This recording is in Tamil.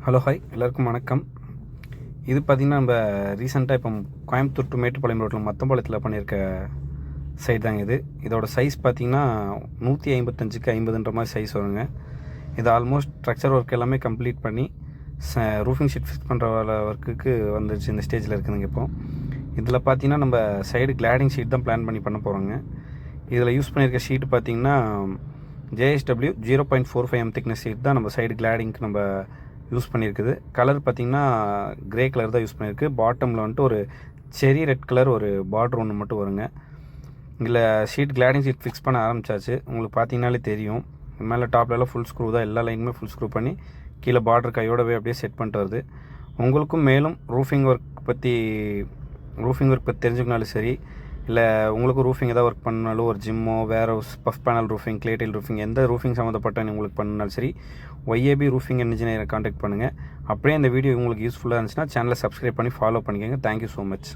ஹலோ ஹாய் எல்லாருக்கும் வணக்கம். இது பார்த்திங்கன்னா நம்ம ரீசெண்டாக இப்போ கோயம்புத்தூர் டு மேட்டுப்பாளையம் ரோட்டில் மத்தம்பாளையத்தில் பண்ணியிருக்க சைட் தாங்க இது. இதோட சைஸ் பார்த்திங்கன்னா 155க்கு 50ன்ற மாதிரி சைஸ் வருங்க. இது ஆல்மோஸ்ட் ஸ்ட்ரக்சர் ஒர்க் எல்லாமே கம்ப்ளீட் பண்ணி ரூஃபிங் ஷீட் ஃபிக்ஸ் பண்ணுற ஒர்க்குக்கு வந்துருச்சு. இந்த ஸ்டேஜில் இருக்குதுங்க. இப்போ இதில் பார்த்திங்கன்னா நம்ம சைடு கிளாடிங் ஷீட் தான் பிளான் பண்ணி பண்ண போகிறோங்க. இதில் யூஸ் பண்ணியிருக்க ஷீட்டு பார்த்திங்கன்னா JSW 0.45 திக்னஸ் ஷீட் தான் நம்ம சைடு கிளாடிங்க்கு நம்ம யூஸ் பண்ணியிருக்குது. கலர் பார்த்திங்கன்னா க்ரே கலர் தான் யூஸ் பண்ணியிருக்கு. பாட்டமில் வந்துட்டு ஒரு செரி ரெட் கலர் ஒரு பார்டர் ஒன்று மட்டும் வருங்க. இதில் ஷீட் கிளாடிங் ஷீட் ஃபிக்ஸ் பண்ண ஆரம்பித்தாச்சு. உங்களுக்கு பார்த்தீங்கனாலே தெரியும், மேலே டாப்லலாம் ஃபுல் ஸ்க்ரூ தான், எல்லா லைனுமே ஃபுல் ஸ்க்ரூ பண்ணி கீழே பார்டர் கையோடவே அப்படியே செட் பண்ணிட்டு வருது. உங்களுக்கும் மேலும் ரூஃபிங் ஒர்க் பற்றி தெரிஞ்சுக்கினாலும் சரி, இல்லை உங்களுக்கு ரூஃபிங் எதாவது ஒர்க் பண்ணாலும், ஒரு ஜிம்மோ வேறு பஃப் பேனல் ரூஃபிங், கிளேடைல் ரூஃபிங், எந்த ரூஃபிங் சம்மந்தப்பட்ட உங்களுக்கு பண்ணாலும் சரி, YAB ரூஃபிங் இன்ஜினியரை காண்டாக்ட் பண்ணுங்கள். அப்படியே இந்த வீடியோ உங்களுக்கு யூஸ்ஃபுல்லாக இருந்துச்சுன்னா சேனலை சப்ஸ்கிரைப் பண்ணி ஃபாலோ பண்ணிக்கோங்க. Thank you so much.